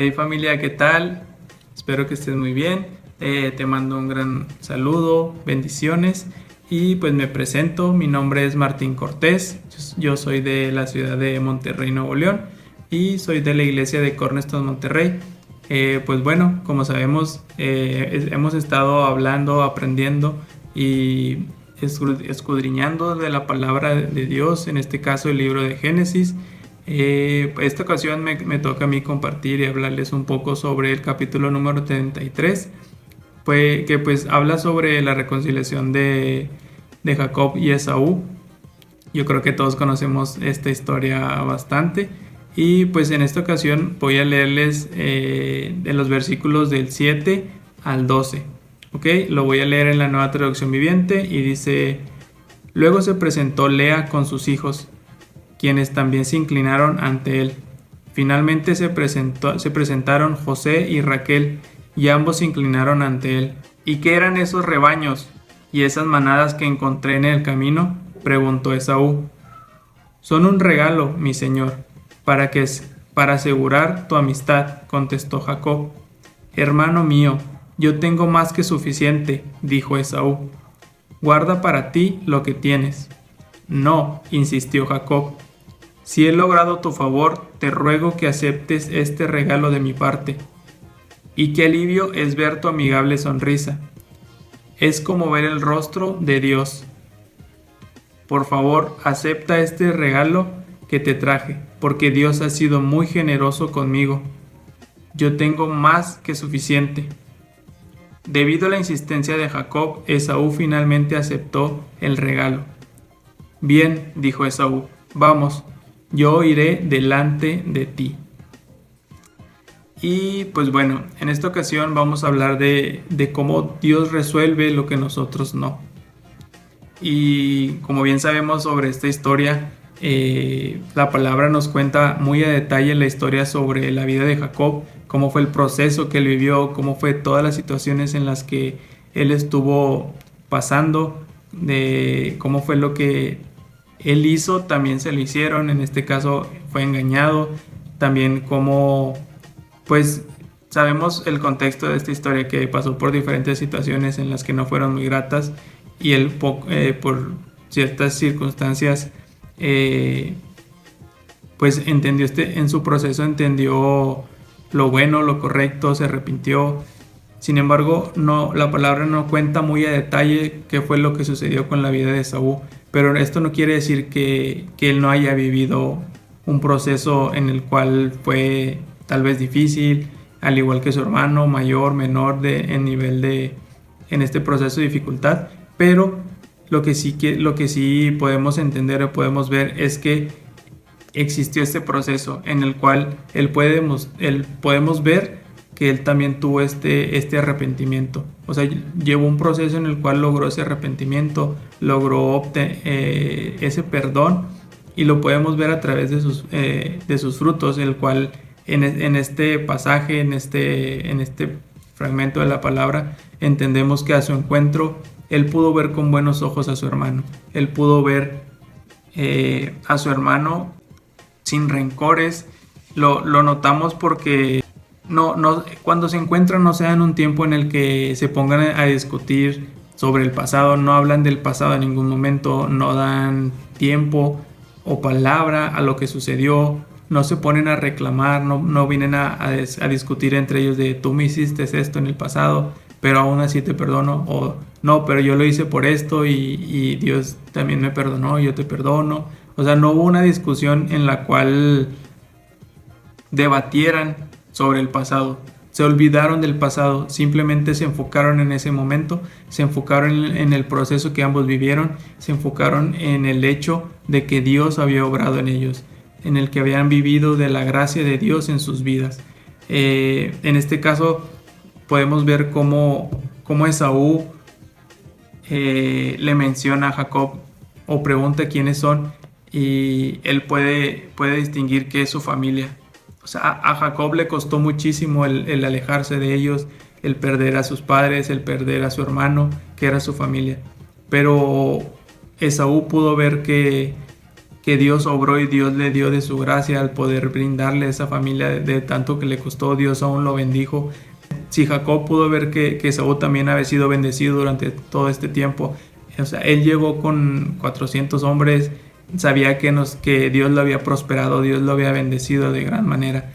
Hey familia, ¿qué tal? Espero que estés muy bien. Te mando un gran saludo, bendiciones y pues me presento. Mi nombre es Martín Cortés. Yo soy de la ciudad de Monterrey, Nuevo León y soy de la iglesia de Cornerstone Monterrey. Pues bueno, como sabemos, hemos estado hablando, aprendiendo y escudriñando de la palabra de Dios, en este caso el libro de Génesis. Esta ocasión me toca a mí compartir y hablarles un poco sobre el capítulo número 33, que pues habla sobre la reconciliación de Jacob y Esaú. Yo creo que todos conocemos esta historia bastante y pues en esta ocasión voy a leerles de los versículos del 7 al 12. Ok, lo voy a leer en la Nueva Traducción Viviente y dice: Luego se presentó Lea con sus hijos, quienes también se inclinaron ante él. Finalmente se presentaron José y Raquel, y ambos se inclinaron ante él. ¿Y qué eran esos rebaños y esas manadas que encontré en el camino?, preguntó Esaú. Son un regalo, mi señor, para asegurar tu amistad, contestó Jacob. Hermano mío, yo tengo más que suficiente, dijo Esaú. Guarda para ti lo que tienes. No, insistió Jacob. Si he logrado tu favor, te ruego que aceptes este regalo de mi parte. Y qué alivio es ver tu amigable sonrisa. Es como ver el rostro de Dios. Por favor, acepta este regalo que te traje, porque Dios ha sido muy generoso conmigo. Yo tengo más que suficiente. Debido a la insistencia de Jacob, Esaú finalmente aceptó el regalo. Bien, dijo Esaú, vamos, yo iré delante de ti. Y pues bueno, en esta ocasión vamos a hablar de cómo Dios resuelve lo que nosotros no. Y como bien sabemos sobre esta historia, la palabra nos cuenta muy a detalle la historia sobre la vida de Jacob, cómo fue el proceso que él vivió, cómo fue todas las situaciones en las que él estuvo pasando, de cómo fue lo que él hizo, también se lo hicieron, en este caso fue engañado, también como pues sabemos el contexto de esta historia, que pasó por diferentes situaciones en las que no fueron muy gratas y él por ciertas circunstancias pues entendió en su proceso entendió lo bueno, lo correcto, se arrepintió. Sin embargo, la palabra no cuenta muy a detalle qué fue lo que sucedió con la vida de Esaú, pero esto no quiere decir que él no haya vivido un proceso en el cual fue tal vez difícil, al igual que su hermano, mayor, menor en este proceso de dificultad, pero lo que sí podemos entender o podemos ver es que existió este proceso en el cual podemos ver que él también tuvo este arrepentimiento. O sea, llevó un proceso en el cual logró ese arrepentimiento, logró ese perdón, y lo podemos ver a través de sus frutos, el cual en este pasaje, en este fragmento de la palabra, entendemos que a su encuentro él pudo ver con buenos ojos a su hermano. Él pudo ver a su hermano sin rencores. Lo notamos porque cuando se encuentran no se dan un tiempo en el que se pongan a discutir sobre el pasado, no hablan del pasado en ningún momento, no dan tiempo o palabra a lo que sucedió, no se ponen a reclamar, no vienen a discutir entre ellos de tú me hiciste esto en el pasado, pero aún así te perdono, o no, pero yo lo hice por esto y Dios también me perdonó, yo te perdono. O sea, no hubo una discusión en la cual debatieran sobre el pasado, se olvidaron del pasado, simplemente se enfocaron en ese momento, se enfocaron en el proceso que ambos vivieron, se enfocaron en el hecho de que Dios había obrado en ellos, en el que habían vivido de la gracia de Dios en sus vidas. En este caso podemos ver cómo Esaú le menciona a Jacob o pregunta quiénes son, y él puede distinguir que es su familia. O sea, a Jacob le costó muchísimo el alejarse de ellos, el perder a sus padres, el perder a su hermano, que era su familia. Pero Esaú pudo ver que que Dios obró y Dios le dio de su gracia al poder brindarle a esa familia de tanto que le costó. Dios aún lo bendijo. Si Jacob pudo ver que Esaú también había sido bendecido durante todo este tiempo, o sea, él llegó con 400 hombres, sabía que Dios lo había prosperado, Dios lo había bendecido de gran manera.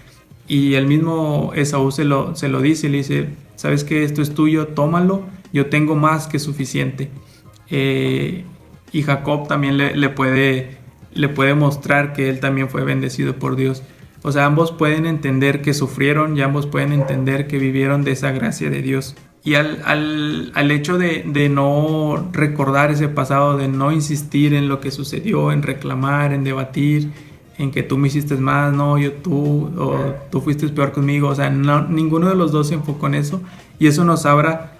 Y el mismo Esaú se lo dice, le dice, ¿sabes qué? Esto es tuyo, tómalo, yo tengo más que suficiente. Y Jacob también le puede mostrar que él también fue bendecido por Dios. O sea, ambos pueden entender que sufrieron y ambos pueden entender que vivieron de esa gracia de Dios. Y al hecho de no recordar ese pasado, de no insistir en lo que sucedió, en reclamar, en debatir, en que tú me hiciste más, no, o tú fuiste peor conmigo, o sea, ninguno de los dos se enfocó en eso, y eso nos habla,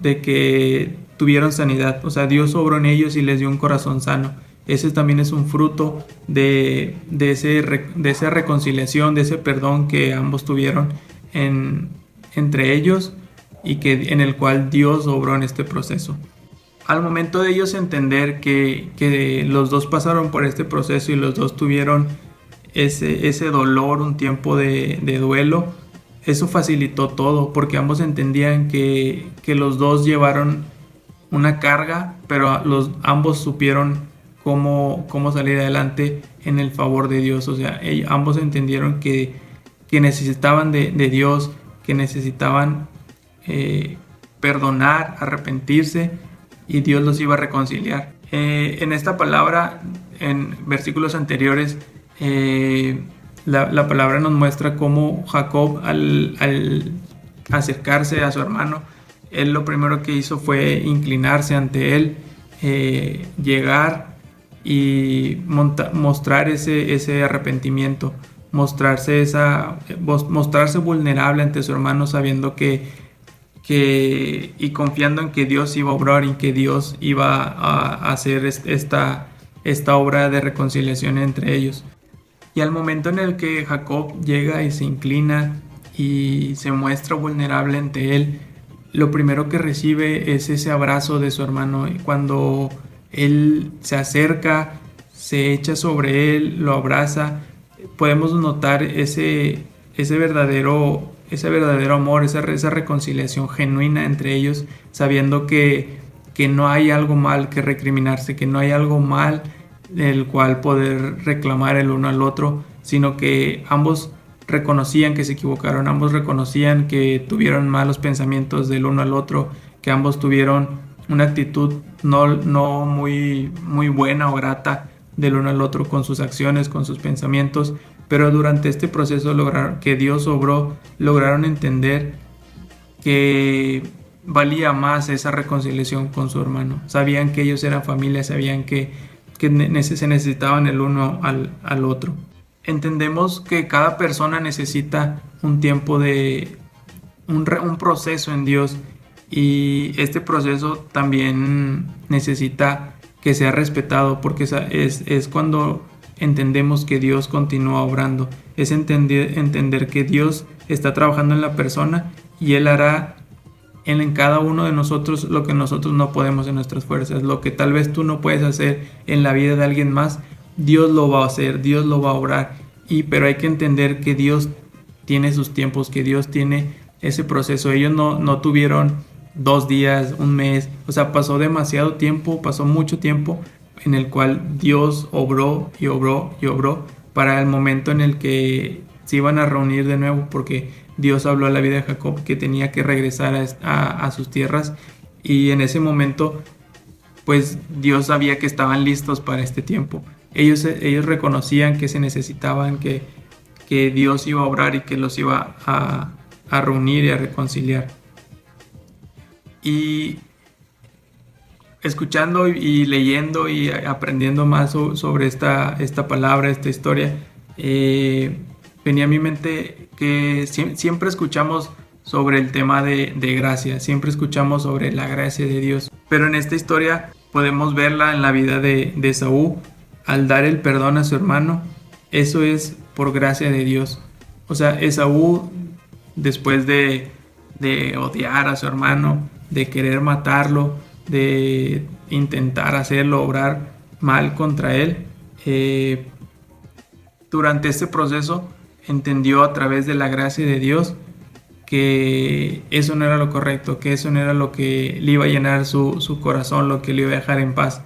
de que tuvieron sanidad. O sea, Dios obró en ellos y les dio un corazón sano. Ese también es un fruto de esa reconciliación, de ese perdón que ambos tuvieron entre ellos, y en el cual Dios obró en este proceso. Al momento de ellos entender que los dos pasaron por este proceso y los dos tuvieron ese dolor, un tiempo de duelo, eso facilitó todo, porque ambos entendían que los dos llevaron una carga, pero ambos supieron cómo salir adelante en el favor de Dios. O sea, ambos entendieron que necesitaban de Dios, que necesitaban perdonar, arrepentirse, y Dios los iba a reconciliar. En esta palabra, en versículos anteriores, la palabra nos muestra cómo Jacob, al acercarse a su hermano, él lo primero que hizo fue inclinarse ante él, llegar y mostrar ese arrepentimiento, mostrarse vulnerable ante su hermano, sabiendo y confiando en que Dios iba a obrar y que Dios iba a hacer esta obra de reconciliación entre ellos. Y al momento en el que Jacob llega y se inclina y se muestra vulnerable ante él, lo primero que recibe es ese abrazo de su hermano. Y cuando él se acerca, se echa sobre él, lo abraza, podemos notar ese verdadero amor, esa reconciliación genuina entre ellos, sabiendo que no hay algo mal que recriminarse, que no hay algo mal del cual poder reclamar el uno al otro, sino que ambos reconocían que se equivocaron, ambos reconocían que tuvieron malos pensamientos del uno al otro, que ambos tuvieron una actitud no muy buena o grata del uno al otro con sus acciones, con sus pensamientos. Pero durante este proceso que Dios obró, lograron entender que valía más esa reconciliación con su hermano. Sabían que ellos eran familia, sabían que se necesitaban el uno al otro. Entendemos que cada persona necesita un tiempo un proceso en Dios, y este proceso también necesita que sea respetado, porque es cuando entendemos que Dios continúa obrando. Es entender que Dios está trabajando en la persona y Él hará en cada uno de nosotros lo que nosotros no podemos en nuestras fuerzas. Lo que tal vez tú no puedes hacer en la vida de alguien más, Dios lo va a hacer, Dios lo va a obrar. Pero hay que entender que Dios tiene sus tiempos, que Dios tiene ese proceso. Ellos no tuvieron 2 días, un mes, o sea, pasó demasiado tiempo, pasó mucho tiempo en el cual Dios obró y obró y obró para el momento en el que se iban a reunir de nuevo, porque Dios habló a la vida de Jacob que tenía que regresar a sus tierras, y en ese momento pues Dios sabía que estaban listos para este tiempo. Ellos reconocían que se necesitaban, que Dios iba a obrar y que los iba a reunir y a reconciliar. Y escuchando y leyendo y aprendiendo más sobre esta palabra, esta historia, venía a mi mente que siempre escuchamos sobre el tema de gracia, siempre escuchamos sobre la gracia de Dios, pero en esta historia podemos verla en la vida de Esaú. Al dar el perdón a su hermano, eso es por gracia de Dios. O sea, Esaú, después de odiar a su hermano, de querer matarlo, de intentar hacerlo obrar mal contra él, durante este proceso entendió a través de la gracia de Dios que eso no era lo correcto, que eso no era lo que le iba a llenar su corazón, lo que le iba a dejar en paz.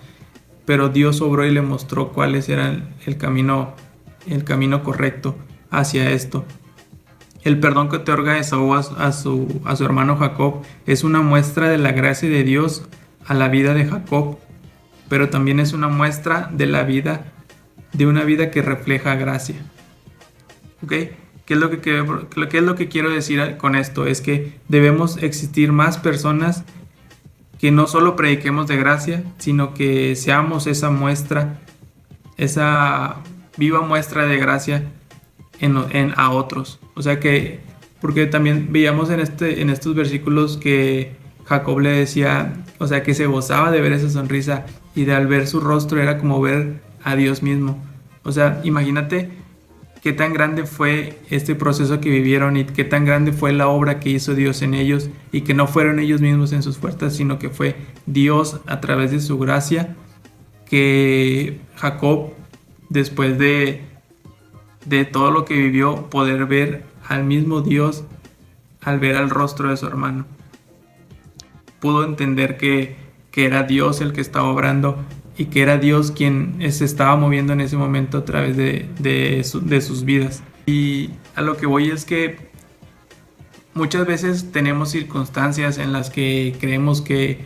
Pero Dios obró y le mostró cuáles eran el camino correcto hacia esto. El perdón que otorga Esaú a su hermano Jacob es una muestra de la gracia de Dios a la vida de Jacob, pero también es una muestra de una vida que refleja gracia. ¿Ok? ¿Qué es lo que quiero decir con esto? Es que debemos existir más personas que no solo prediquemos de gracia, sino que seamos esa muestra, esa viva muestra de gracia a otros. O sea que, porque también veíamos en estos versículos que Jacob le decía, o sea, que se gozaba de ver esa sonrisa y de al ver su rostro era como ver a Dios mismo. O sea, imagínate qué tan grande fue este proceso que vivieron y qué tan grande fue la obra que hizo Dios en ellos, y que no fueron ellos mismos en sus fuerzas, sino que fue Dios a través de su gracia, que Jacob, después de todo lo que vivió, poder ver al mismo Dios al ver al rostro de su hermano. Pudo entender que era Dios el que estaba obrando y que era Dios quien se estaba moviendo en ese momento a través de sus vidas. Y a lo que voy es que muchas veces tenemos circunstancias en las que creemos que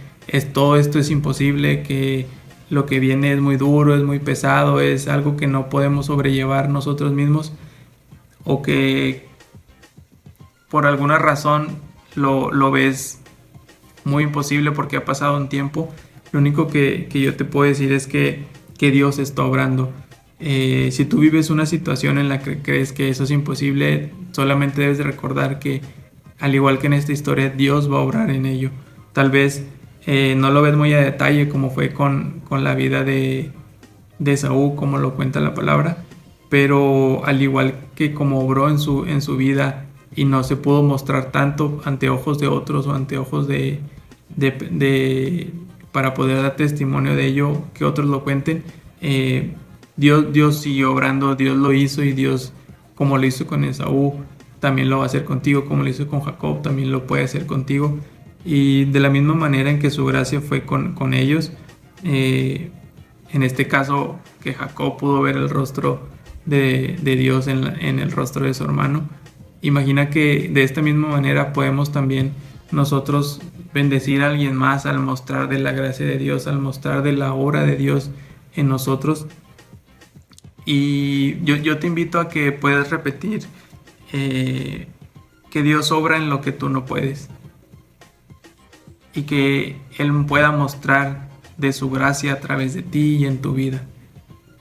todo esto es imposible, que lo que viene es muy duro, es muy pesado, es algo que no podemos sobrellevar nosotros mismos, o que por alguna razón lo ves muy imposible porque ha pasado un tiempo. Lo único que yo te puedo decir es que Dios está obrando. Si tú vives una situación en la que crees que eso es imposible, solamente debes de recordar que, al igual que en esta historia, Dios va a obrar en ello. Tal vez no lo ves muy a detalle, como fue con la vida de Esaú, como lo cuenta la palabra, pero al igual que como obró en su vida y no se pudo mostrar tanto ante ojos de otros o ante ojos para poder dar testimonio de ello, que otros lo cuenten, Dios siguió obrando, Dios lo hizo, y Dios, como lo hizo con Esaú, también lo va a hacer contigo, como lo hizo con Jacob, también lo puede hacer contigo. Y de la misma manera en que su gracia fue con ellos, en este caso que Jacob pudo ver el rostro de Dios en el rostro de su hermano, imagina que de esta misma manera podemos también nosotros bendecir a alguien más al mostrar de la gracia de Dios, al mostrar de la obra de Dios en nosotros. Y yo te invito a que puedas repetir que Dios obra en lo que tú no puedes, y que Él pueda mostrar de su gracia a través de ti y en tu vida.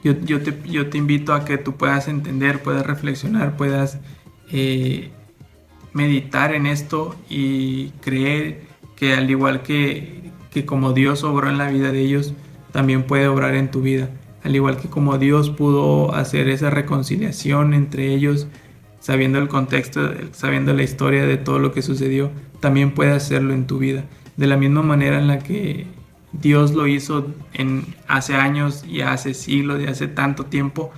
Yo te invito a que tú puedas entender, puedas reflexionar, puedas meditar en esto y creer que, al igual que como Dios obró en la vida de ellos, también puede obrar en tu vida. Al igual que como Dios pudo hacer esa reconciliación entre ellos, sabiendo el contexto, sabiendo la historia de todo lo que sucedió, también puede hacerlo en tu vida. De la misma manera en la que Dios lo hizo hace años y hace siglos y hace tanto tiempo,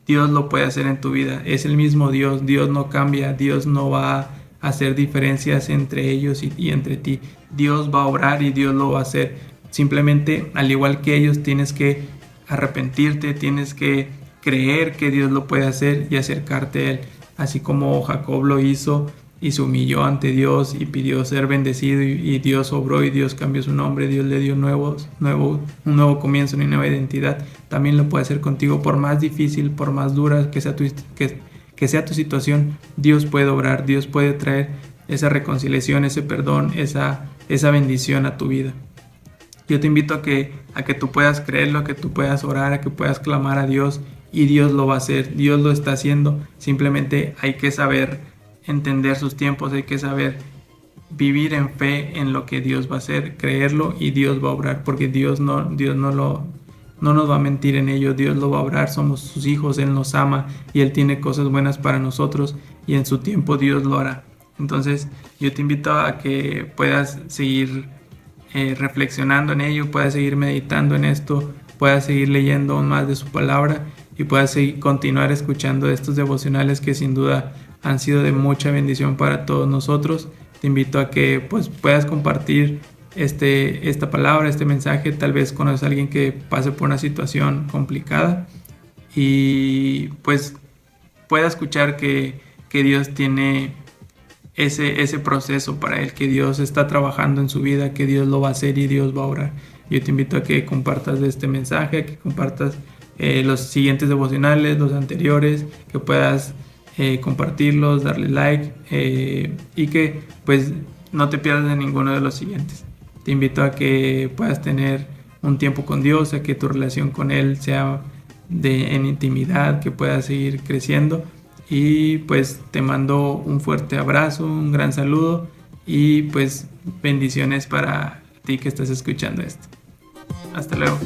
Dios lo puede hacer en tu vida. Es el mismo Dios, Dios no cambia, Dios no va a hacer diferencias entre ellos y entre ti. Dios va a obrar y Dios lo va a hacer. Simplemente, al igual que ellos, tienes que arrepentirte, tienes que creer que Dios lo puede hacer y acercarte a Él. Así como Jacob lo hizo y se humilló ante Dios y pidió ser bendecido, y Dios obró y Dios cambió su nombre, Dios le dio un nuevo comienzo, una nueva identidad. También lo puede hacer contigo, por más difícil, por más dura que sea tu situación. Dios puede obrar, Dios puede traer esa reconciliación, ese perdón, esa bendición a tu vida. Yo te invito a que tú puedas creerlo, a que tú puedas orar, a que puedas clamar a Dios, y Dios lo va a hacer, Dios lo está haciendo. Simplemente hay que saber entender sus tiempos, hay que saber vivir en fe en lo que Dios va a hacer, creerlo, y Dios va a obrar, porque Dios no nos va a mentir en ello. Dios lo va a obrar, somos sus hijos, Él nos ama y Él tiene cosas buenas para nosotros, y en su tiempo Dios lo hará. Entonces yo te invito a que puedas seguir reflexionando en ello, puedas seguir meditando en esto, puedas seguir leyendo aún más de su palabra y puedas continuar escuchando estos devocionales que sin duda han sido de mucha bendición para todos nosotros. Te invito a que pues puedas compartir esta palabra, este mensaje. Tal vez conoces a alguien que pase por una situación complicada y pues pueda escuchar que Dios tiene ese proceso para él, que Dios está trabajando en su vida, que Dios lo va a hacer y Dios va a obrar. Yo te invito a que compartas de este mensaje, a que compartas los siguientes devocionales, los anteriores, que puedas compartirlos, darle like y que pues no te pierdas de ninguno de los siguientes. Te invito a que puedas tener un tiempo con Dios, a que tu relación con Él sea en intimidad, que puedas seguir creciendo. Y pues te mando un fuerte abrazo, un gran saludo y pues bendiciones para ti que estás escuchando esto. Hasta luego.